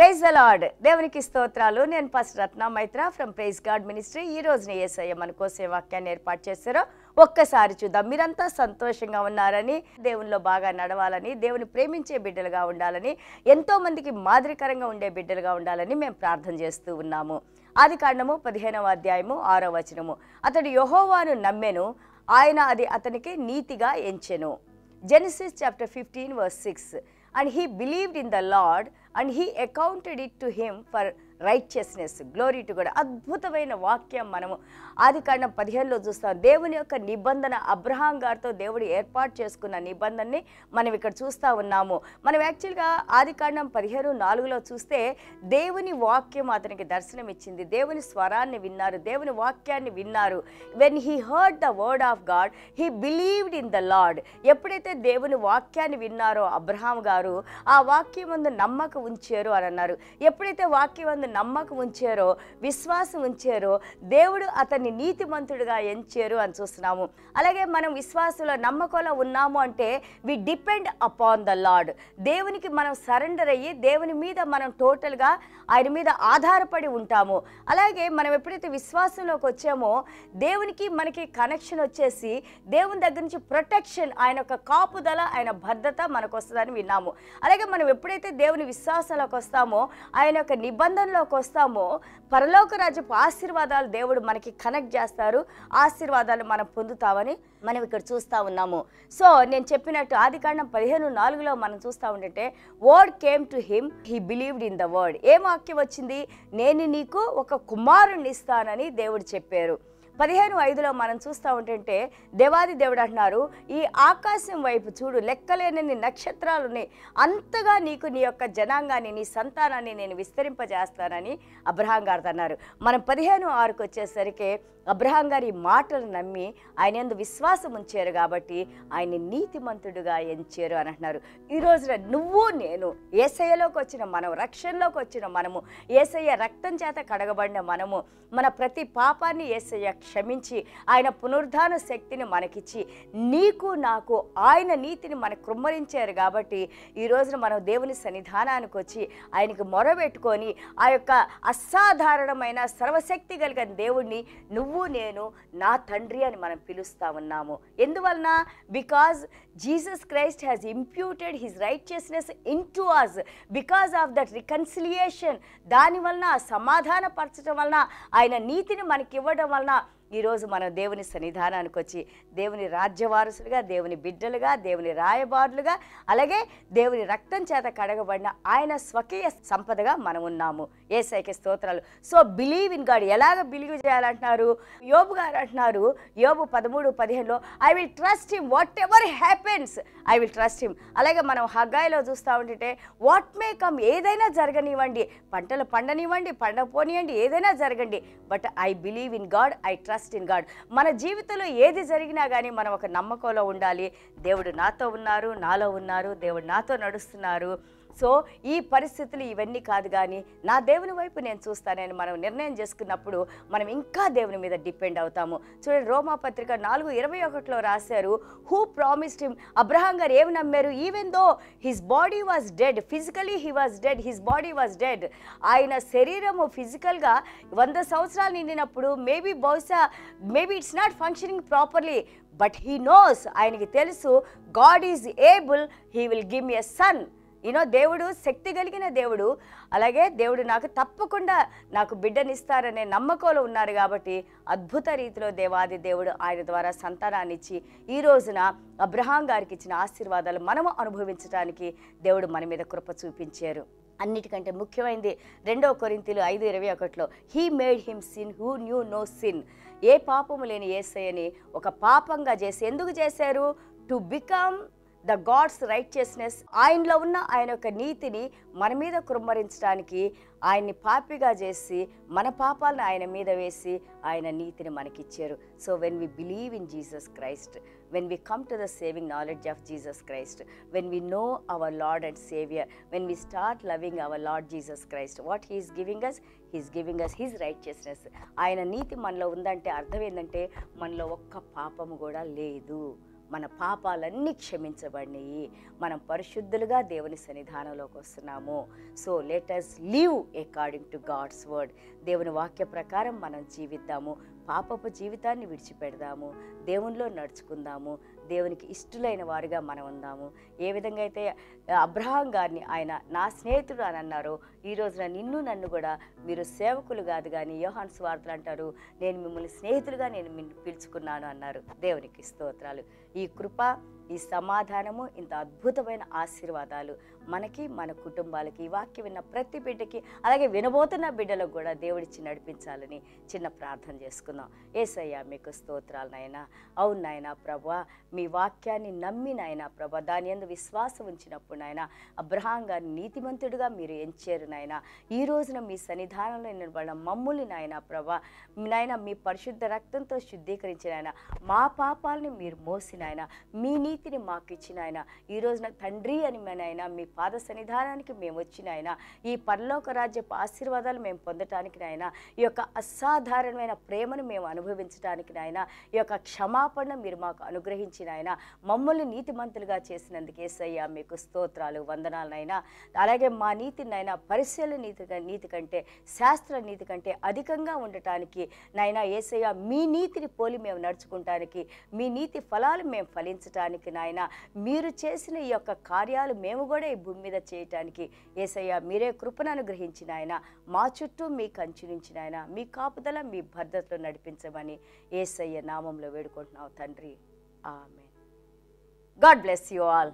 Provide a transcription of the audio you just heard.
Praise the Lord. దేవునికి స్తోత్రాలు. నేను pastor Ratna Maitra from praise God ministry. ఈ రోజున యేసయ్య మన కోసం వాక్యాన్ని ఏర్పాటు చేశారో ఒక్కసారి చూద్దాం. మీరంతా సంతోషంగా ఉన్నారని, దేవునిలో బాగా నడవాలని, దేవుని ప్రేమించే బిడ్డలుగా ఉండాలని, ఎంతో మందికి మాదిరికరంగా ఉండే బిడ్డలుగా ఉండాలని మేము ప్రార్థన చేస్తూ ఉన్నాము. ఆదికాండము 15వ అధ్యాయము 6వ వచనము. అతడు యెహోవాను నమ్మెను, ఆయన అది అతనికి నీతిగా ఎంచెను. Genesis chapter 15 verse 6. And he believed in the Lord and he accounted it to him for righteousness. Glory to God. అద్భుతమైన వాక్యం మనము ఆదికాండం 15లో చూస్తాం. దేవుని యొక్క నిబంధన అబ్రహాం గారితో దేవుడు ఏర్పాటు చేసుకున్న నిబంధనని మనం ఇక్కడ చూస్తూ ఉన్నాము. మనం యాక్చువల్గా ఆదికాండం 15:4లో చూస్తే దేవుని వాక్యం అతనికి దర్శనం ఇచ్చింది. దేవుని స్వరాన్ని విన్నారు, దేవుని వాక్యాన్ని విన్నారు. When he heard the word of God he believed in the lord. ఎప్పుడైతే దేవుని వాక్యాన్ని విన్నారో అబ్రహాం గారు ఆ వాక్యం ముందు నమ్మకం ఉంచారు అని అన్నారు. ఎప్పుడైతే వాక్యం ముందు నమ్మకం ఉంచారో, విశ్వాసం ఉంచారో, దేవుడు అతన్ని నీతిమంతుడిగా ఎంచారు అని చూస్తున్నాము. అలాగే మనం విశ్వాసంలో నమ్మకంలో ఉన్నాము అంటే we depend upon the Lord. దేవునికి మనం సరెండర్ అయ్యి దేవుని మీద మనం టోటల్గా ఆయన మీద ఆధారపడి ఉంటాము. అలాగే మనం ఎప్పుడైతే విశ్వాసంలోకి వచ్చామో దేవునికి మనకి కనెక్షన్ వచ్చేసి దేవుని దగ్గర నుంచి ప్రొటెక్షన్, ఆయన యొక్క కాపుదల, ఆయన భద్రత మనకు వస్తుందని విన్నాము. అలాగే మనం ఎప్పుడైతే దేవుని విశ్వాసంలోకి వస్తామో, ఆయన యొక్క నిబంధనలోకి వస్తామో, పరలోక రాజ్యపు ఆశీర్వాదాలు దేవుడు మనకి కనెక్ట్ చేస్తారు. ఆశీర్వాదాలు మనం పొందుతామని మనం ఇక్కడ చూస్తూ ఉన్నాము. సో నేను చెప్పినట్టు ఆదికాండం 15:4లో మనం చూస్తూ ఉంటే word came to him, he believed in the word. ఏం వాక్యం వచ్చింది? నేను నీకు ఒక కుమారుణ్ణి ఇస్తానని దేవుడు చెప్పారు. 15:5లో మనం చూస్తూ ఉంటుంటే దేవాది దేవుడు అంటున్నారు, ఈ ఆకాశం వైపు చూడు, లెక్కలేనన్ని నక్షత్రాలు ఉన్నాయి, అంతగా నీకు నీ యొక్క జనాంగాన్ని, నీ సంతానాన్ని నేను విస్తరింపజేస్తానని అబ్రహాం గారు అన్నారు. మనం 15:6కు వచ్చేసరికి అబ్రహాం గారు ఈ మాటలు నమ్మి ఆయన యందు విశ్వాసం ఉంచారు కాబట్టి ఆయన నీతిమంతుడుగా ఎంచారు అని అంటున్నారు. ఈ రోజున నువ్వు నేను యేసయ్యలోకి వచ్చిన మనం, రక్షణలోకి వచ్చిన మనము, యేసయ్య రక్తం చేత కడగబడిన మనము, మన ప్రతి పాపాన్ని యేసయ్య క్షమించి ఆయన పునరుద్ధాన శక్తిని మనకిచ్చి నీకు నాకు ఆయన నీతిని మనకు కృమ్మరించారు కాబట్టి ఈ రోజున మనం దేవుని సన్నిధానానికి వచ్చి ఆయనకు మొరబెట్టుకొని ఆ యొక్క అసాధారణమైన సర్వశక్తి కలిగిన దేవుణ్ణి నువ్వు నేను నా తండ్రి అని మనం పిలుస్తా ఉన్నాము. ఎందువలన? Because Jesus Christ has imputed his righteousness into us. Because of that reconciliation, దానివలన సమాధాన పరచడం వలన, ఆయన నీతిని మనకి ఇవ్వడం వలన ఈరోజు మనం దేవుని సన్నిధానానికి వచ్చి దేవుని రాజ్యవారసులుగా, దేవుని బిడ్డలుగా, దేవుని రాయబారులుగా, అలాగే దేవుని రక్తం చేత కడగబడిన ఆయన స్వకీయ సంపదగా మనం ఉన్నాము. యేసయ్యకి స్తోత్రాలు. So believe in God. ఎలాగ బిలీవ్ చేయాలంటున్నారు? యోబు గారు అంటున్నారు, యోబు 13:15లో I will trust him whatever happens, I will trust him. అలాగే మనం హగ్గాయిలో చూస్తూ ఉంటే వాట్ మే కమ్, ఏదైనా జరగనివ్వండి, పంటలు పండనివ్వండి, పండపోనివ్వండి, ఏదైనా జరగండి, but I believe in God, I trust in God. మన జీవితంలో ఏది జరిగినా కానీ మనం ఒక నమ్మకంలో ఉండాలి. దేవుడు నాతో ఉన్నారు, నాలో ఉన్నారు, దేవుడు నాతో నడుస్తున్నారు. సో ఈ పరిస్థితులు ఇవన్నీ కాదు, కానీ నా దేవుని వైపు నేను చూస్తానని మనం నిర్ణయం చేసుకున్నప్పుడు మనం ఇంకా దేవుని మీద డిపెండ్ అవుతాము. చూడండి, రోమాపత్రిక 4:21లో రాశారు, హూ ప్రామిస్డ్ హిమ్. అబ్రహాం గారు ఏమి నమ్మారు? Even though his body was dead, physically he was dead, his body was dead. ఆయన శరీరము ఫిజికల్గా 100 సంవత్సరాలు నిండినప్పుడు maybe it's not functioning properly, but he knows, ఆయనకి తెలుసు, God is able, he will give me a son. దేవుడు శక్తి కలిగిన దేవుడు. అలాగే దేవుడు నాకు తప్పకుండా నాకు బిడ్డనిస్తారనే నమ్మకంలో ఉన్నారు కాబట్టి అద్భుత రీతిలో దేవాది దేవుడు ఆయన ద్వారా సంతానాన్ని ఇచ్చి ఈ రోజున అబ్రహాం గారికి ఇచ్చిన ఆశీర్వాదాలు మనము అనుభవించడానికి దేవుడు మన మీద కృప చూపించారు. అన్నిటికంటే ముఖ్యమైనది 2 కొరింథీలు 5:21లో he made him sin who knew no sin. ఏ పాపము లేని యేసయ్యని ఒక పాపంగా చేసి ఎందుకు చేశారు? To become the God's righteousness. ఆయనలో ఉన్న ఆయన యొక్క నీతిని మన మీద కుమ్మరించడానికి ఆయన్ని పాపిగా చేసి మన పాపాలను ఆయన మీద వేసి ఆయన నీతిని మనకిచ్చారు. So when we believe in Jesus Christ, when we come to the saving knowledge of Jesus Christ, when we know our Lord and Savior, when we start loving our Lord Jesus Christ, what He is giving us? He is giving us His righteousness. ఆయన నీతి మనలో ఉందంటే అర్థం ఏంటంటే మనలో ఒక్క పాపము కూడా లేదు. మన పాపాలన్నీ క్షమించబడినాయి, మనం పరిశుద్ధులుగా దేవుని సన్నిధానంలోకి వస్తున్నాము. So let us live according to God's word. దేవుని వాక్య ప్రకారం మనం జీవిద్దాము, పాపపు జీవితాన్ని విడిచిపెడదాము, దేవునిలో నడుచుకుందాము, దేవునికి ఇష్టలైన వారుగా మనం ఉందాము. ఏ విధంగా అయితే అబ్రహాం గారిని ఆయన నా స్నేహితుడు అని అన్నారో, ఈ రోజున నిన్ను నన్ను కూడా మీరు సేవకులు కాదు కానీ యోహాను సువార్తలు అంటారు, నేను మిమ్మల్ని స్నేహితులుగా నేను పిలుచుకున్నాను అన్నారు. దేవునికి స్తోత్రాలు. ఈ కృప, ఈ సమాధానము, ఇంత అద్భుతమైన ఆశీర్వాదాలు మనకి, మన కుటుంబాలకి, ఈ వాక్యం విన్న ప్రతి బిడ్డకి, అలాగే వినబోతున్న బిడ్డలకు కూడా దేవుడిచ్చి నడిపించాలని చిన్న ప్రార్థన చేసుకుందాం. యేసయ్యా మీకు స్తోత్రాలు నాయనా. అవును నాయనా ప్రభువా, మీ వాక్యాన్ని నమ్మి నాయనా ప్రభా, దాని యందు విశ్వాసం ఉంచినప్పుడు నాయనా అబ్రహాం గారిని నీతిమంతుడిగా మీరు ఎంచారు నాయనా. ఈ రోజున మీ సన్నిధానంలో నిలబడిన మమ్ముల్ని నాయనా ప్రభా, నాయన మీ పరిశుద్ధ రక్తంతో శుద్ధీకరించిన ఆయన, మా పాపాలని మీరు మోసిన ఆయన, మీ నీతిని మాకు ఇచ్చిన ఆయన, ఈ రోజున తండ్రి అని నాయన మీ పాద సన్నిధానానికి మేము వచ్చిన ఆయన, ఈ పరలోక రాజ్యపు ఆశీర్వాదాలు మేము పొందటానికి నాయన, ఈ యొక్క అసాధారణమైన ప్రేమను మేము అనుభవించడానికి నాయన, ఈ యొక్క క్షమాపణ మీరు మాకు అనుగ్రహించిన ఆయన, మమ్మల్ని నీతిమంతులుగా చేసినందుకు యేసయ్యా మీకు స్తోత్రాలు, వందనాలనైనా. అలాగే మా నీతి నాయన పరిశీలన నీతి కంటే, శాస్త్ర నీతి కంటే అధికంగా ఉండటానికి నాయన యేసయ్యా మీ నీతిని పోలి మేము నడుచుకుంటానికి, మీ నీతి ఫలాలు మేము ఫలించటానికి నాయన, మీరు చేసిన ఈ యొక్క కార్యాలు మేము కూడా ఈ భూమి మీద చేయటానికి యేసయ్యా మీరే కృపను అనుగ్రహించిన ఆయన, మా చుట్టూ మీ కంచి నుంచి నాయన మీ కాపుదల, మీ భద్రతలో నడిపించమని యేసయ్య నామంలో వేడుకుంటున్నావు తండ్రి. ఆమేన్. God bless you all.